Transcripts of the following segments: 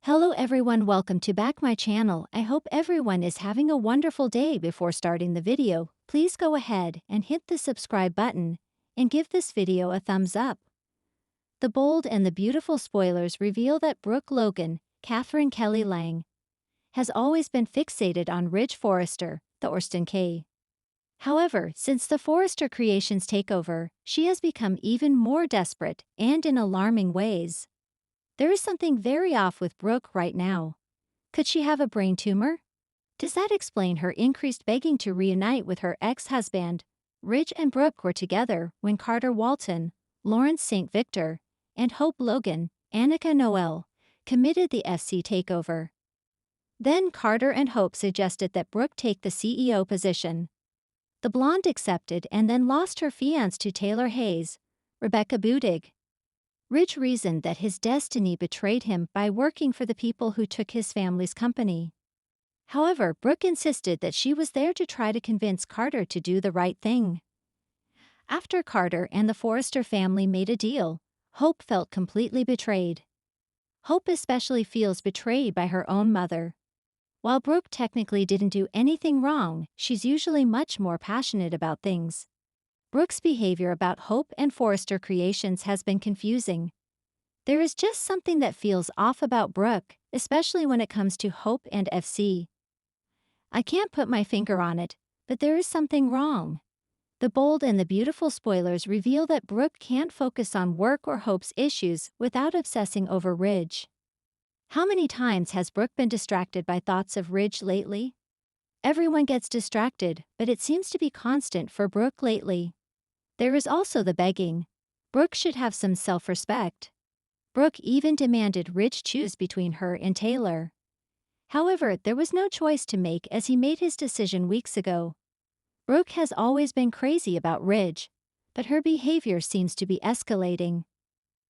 Hello everyone, welcome to back my channel. I hope everyone is having a wonderful day. Before starting the video, please go ahead and hit the subscribe button and give this video a thumbs up. The bold and the beautiful spoilers reveal that Brooke Logan, Catherine Kelly Lang, has always been fixated on Ridge Forrester, the Orson K. However, since the Forrester Creations takeover, she has become even more desperate and in alarming ways. There is something very off with Brooke right now. Could she have a brain tumor? Does that explain her increased begging to reunite with her ex-husband? Ridge and Brooke were together when Carter Walton, Lawrence St. Victor, and Hope Logan, Annika Noel, committed the FC takeover. Then Carter and Hope suggested that Brooke take the CEO position. The blonde accepted and then lost her fiancé to Taylor Hayes, Rebecca Budig. Ridge reasoned that his destiny betrayed him by working for the people who took his family's company. However, Brooke insisted that she was there to try to convince Carter to do the right thing. After Carter and the Forrester family made a deal, Hope felt completely betrayed. Hope especially feels betrayed by her own mother. While Brooke technically didn't do anything wrong, she's usually much more passionate about things. Brooke's behavior about Hope and Forrester Creations has been confusing. There is just something that feels off about Brooke, especially when it comes to Hope and FC. I can't put my finger on it, but there is something wrong. The bold and the beautiful spoilers reveal that Brooke can't focus on work or Hope's issues without obsessing over Ridge. How many times has Brooke been distracted by thoughts of Ridge lately? Everyone gets distracted, but it seems to be constant for Brooke lately. There is also the begging. Brooke should have some self-respect. Brooke even demanded Ridge choose between her and Taylor. However, there was no choice to make as he made his decision weeks ago. Brooke has always been crazy about Ridge, but her behavior seems to be escalating.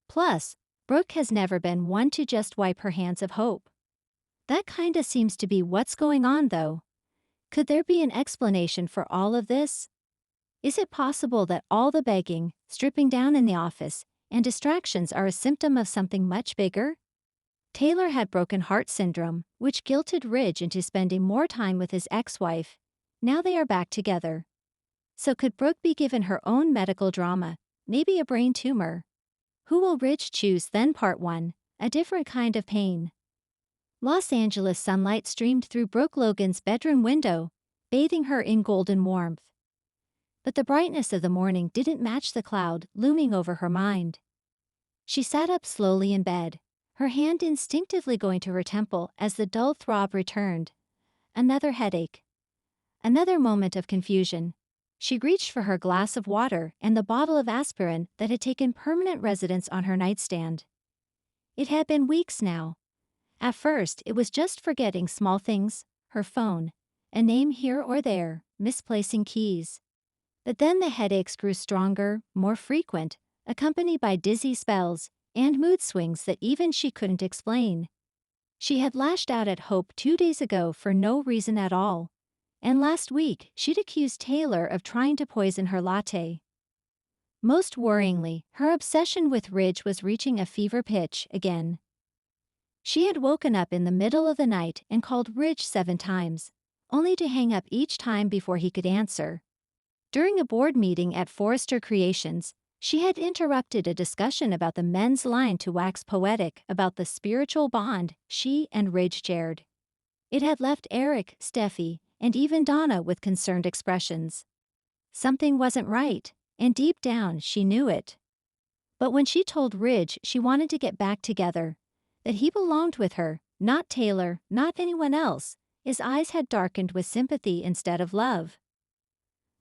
Plus, Brooke has never been one to just wipe her hands of Hope. That kinda seems to be what's going on though. Could there be an explanation for all of this? Is it possible that all the begging, stripping down in the office, and distractions are a symptom of something much bigger? Taylor had broken heart syndrome, which guilted Ridge into spending more time with his ex-wife. Now they are back together. So could Brooke be given her own medical drama, maybe a brain tumor? Who will Ridge choose then? Part 1, a different kind of pain. Los Angeles sunlight streamed through Brooke Logan's bedroom window, bathing her in golden warmth. But the brightness of the morning didn't match the cloud looming over her mind. She sat up slowly in bed, her hand instinctively going to her temple as the dull throb returned. Another headache. Another moment of confusion. She reached for her glass of water and the bottle of aspirin that had taken permanent residence on her nightstand. It had been weeks now. At first, it was just forgetting small things, her phone, a name here or there, misplacing keys. But then the headaches grew stronger, more frequent, accompanied by dizzy spells and mood swings that even she couldn't explain. She had lashed out at Hope 2 days ago for no reason at all, and last week she'd accused Taylor of trying to poison her latte. Most worryingly, her obsession with Ridge was reaching a fever pitch again. She had woken up in the middle of the night and called Ridge 7 times, only to hang up each time before he could answer. During a board meeting at Forrester Creations, she had interrupted a discussion about the men's line to wax poetic about the spiritual bond she and Ridge shared. It had left Eric, Steffi, and even Donna with concerned expressions. Something wasn't right, and deep down she knew it. But when she told Ridge she wanted to get back together, that he belonged with her, not Taylor, not anyone else, his eyes had darkened with sympathy instead of love.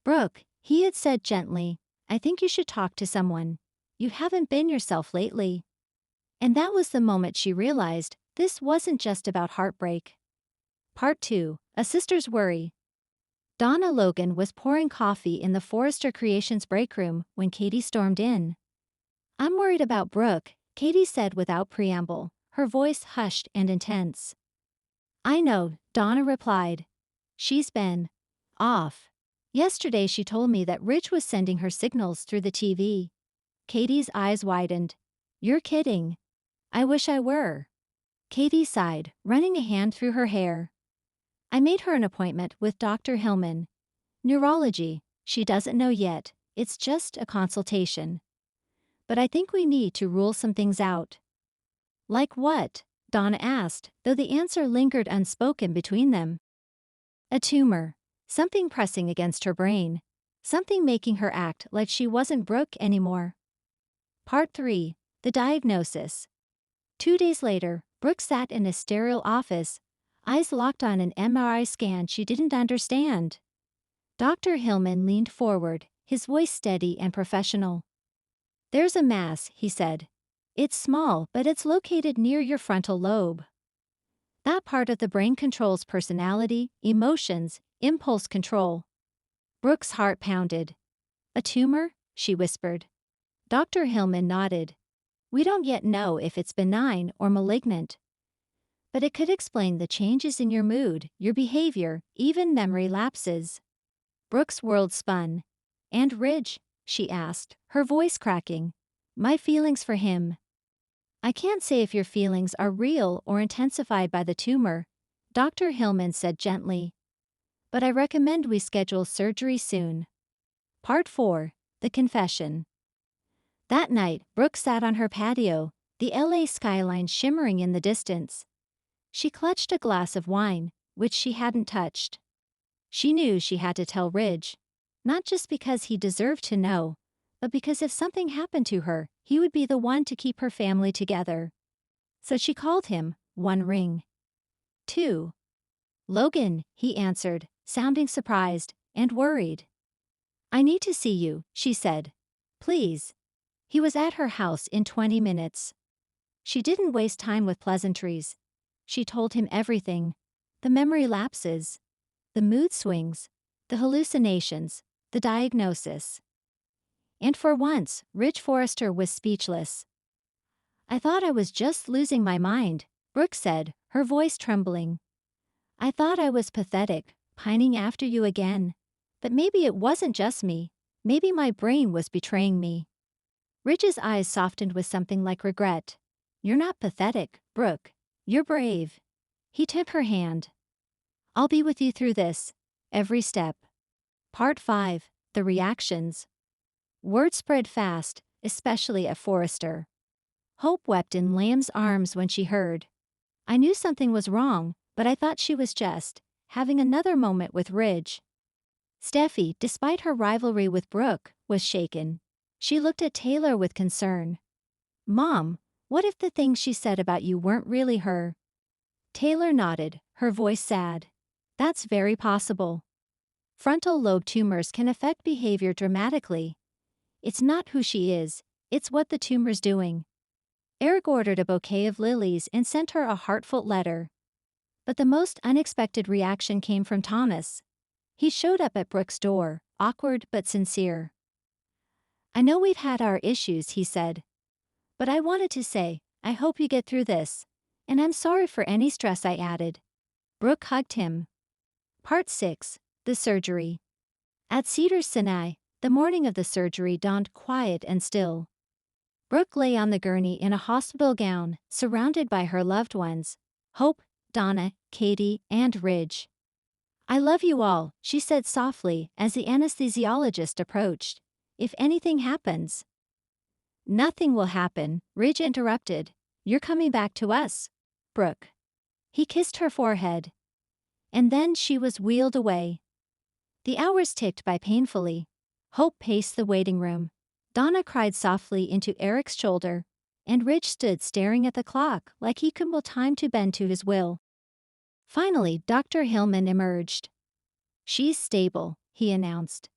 Brooke, he had said gently, I think you should talk to someone. You haven't been yourself lately. And that was the moment she realized this wasn't just about heartbreak. Part 2, a sister's worry. Donna Logan was pouring coffee in the Forrester Creations break room when Katie stormed in. I'm worried about Brooke, Katie said without preamble, her voice hushed and intense. I know, Donna replied. She's been off. Yesterday she told me that Ridge was sending her signals through the TV. Katie's eyes widened. You're kidding. I wish I were. Katie sighed, running a hand through her hair. I made her an appointment with Dr. Hillman. Neurology, she doesn't know yet, it's just a consultation. But I think we need to rule some things out. Like what? Donna asked, though the answer lingered unspoken between them. A tumor. Something pressing against her brain. Something making her act like she wasn't Brooke anymore. Part 3. The diagnosis. 2 days later, Brooke sat in a sterile office, eyes locked on an MRI scan she didn't understand. Dr. Hillman leaned forward, his voice steady and professional. There's a mass, he said. It's small, but it's located near your frontal lobe. That part of the brain controls personality, emotions, impulse control. Brooke's heart pounded. A tumor? She whispered. Dr. Hillman nodded. We don't yet know if it's benign or malignant. But it could explain the changes in your mood, your behavior, even memory lapses. Brooke's world spun. And Ridge? She asked, her voice cracking. My feelings for him. I can't say if your feelings are real or intensified by the tumor, Dr. Hillman said gently. But I recommend we schedule surgery soon. Part 4. The Confession. That night, Brooke sat on her patio, the LA skyline shimmering in the distance. She clutched a glass of wine, which she hadn't touched. She knew she had to tell Ridge, not just because he deserved to know, but because if something happened to her, he would be the one to keep her family together. So she called him. 1 ring. 2. Logan, he answered, sounding surprised and worried. I need to see you, she said. Please. He was at her house in 20 minutes. She didn't waste time with pleasantries. She told him everything. The memory lapses. The mood swings. The hallucinations. The diagnosis. And for once, Ridge Forrester was speechless. I thought I was just losing my mind, Brooke said, her voice trembling. I thought I was pathetic, pining after you again. But maybe it wasn't just me. Maybe my brain was betraying me. Ridge's eyes softened with something like regret. You're not pathetic, Brooke. You're brave. He took her hand. I'll be with you through this. Every step. Part 5. The Reactions. Word spread fast, especially at Forrester. Hope wept in Lamb's arms when she heard. I knew something was wrong, but I thought she was just having another moment with Ridge. Steffi, despite her rivalry with Brooke, was shaken. She looked at Taylor with concern. Mom, what if the things she said about you weren't really her? Taylor nodded, her voice sad. That's very possible. Frontal lobe tumors can affect behavior dramatically. It's not who she is, it's what the tumor's doing. Eric ordered a bouquet of lilies and sent her a heartfelt letter. But the most unexpected reaction came from Thomas. He showed up at Brooke's door, awkward but sincere. I know we've had our issues, he said. But I wanted to say, I hope you get through this. And I'm sorry for any stress I added. Brooke hugged him. Part 6. The Surgery. At Cedars-Sinai, the morning of the surgery dawned quiet and still. Brooke lay on the gurney in a hospital gown, surrounded by her loved ones, Hope, Donna, Katie, and Ridge. I love you all, she said softly as the anesthesiologist approached. If anything happens. Nothing will happen, Ridge interrupted. You're coming back to us, Brooke. He kissed her forehead. And then she was wheeled away. The hours ticked by painfully. Hope paced the waiting room. Donna cried softly into Eric's shoulder, and Ridge stood staring at the clock like he could will time to bend to his will. Finally, Dr. Hillman emerged. She's stable, he announced.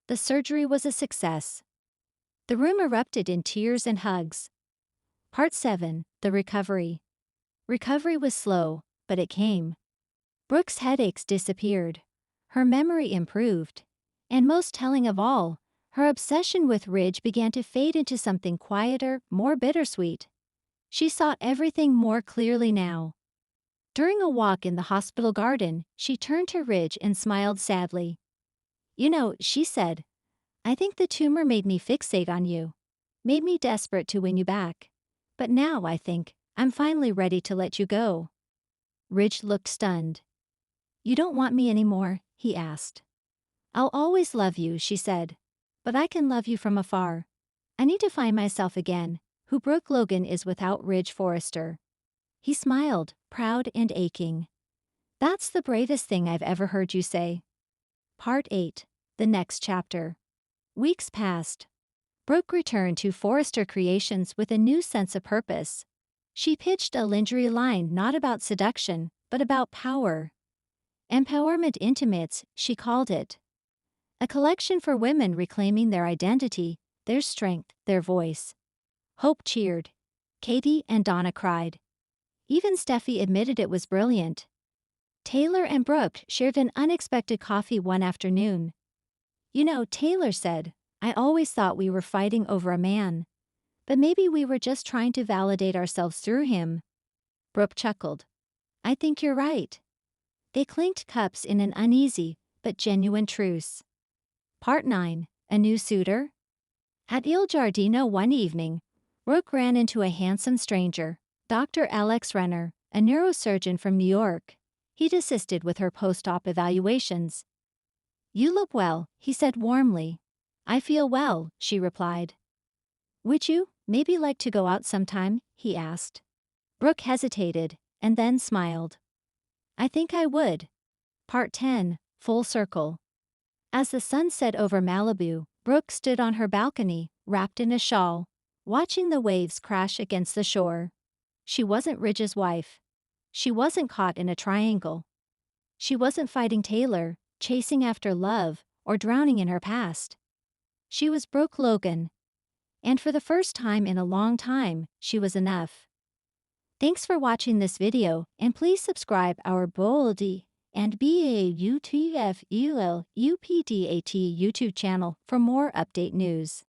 The surgery was a success. The room erupted in tears and hugs. Part 7. The Recovery. Recovery was slow, but it came. Brooke's headaches disappeared. Her memory improved. And most telling of all, her obsession with Ridge began to fade into something quieter, more bittersweet. She saw everything more clearly now. During a walk in the hospital garden, she turned to Ridge and smiled sadly. You know, she said, I think the tumor made me fixate on you. Made me desperate to win you back. But now I think, I'm finally ready to let you go. Ridge looked stunned. You don't want me anymore? He asked. I'll always love you, she said. But I can love you from afar. I need to find myself again, who Brooke Logan is without Ridge Forrester. He smiled, proud and aching. That's the bravest thing I've ever heard you say. Part 8. The next chapter. Weeks passed. Brooke returned to Forrester Creations with a new sense of purpose. She pitched a lingerie line not about seduction, but about power. Empowerment Intimates, she called it. A collection for women reclaiming their identity, their strength, their voice. Hope cheered. Katie and Donna cried. Even Steffi admitted it was brilliant. Taylor and Brooke shared an unexpected coffee one afternoon. You know, Taylor said, I always thought we were fighting over a man. But maybe we were just trying to validate ourselves through him. Brooke chuckled. I think you're right. They clinked cups in an uneasy, but genuine truce. Part 9. A New Suitor? At Il Giardino one evening, Brooke ran into a handsome stranger, Dr. Alex Renner, a neurosurgeon from New York. He'd assisted with her post-op evaluations. You look well, he said warmly. I feel well, she replied. Would you maybe like to go out sometime? He asked. Brooke hesitated, and then smiled. I think I would. Part 10. Full Circle. As the sun set over Malibu, Brooke stood on her balcony, wrapped in a shawl, watching the waves crash against the shore. She wasn't Ridge's wife. She wasn't caught in a triangle. She wasn't fighting Taylor, chasing after love, or drowning in her past. She was Brooke Logan. And for the first time in a long time, she was enough. Thanks for watching this video, and please subscribe our Boldy and BAUTFELUPDAT YouTube channel for more update news.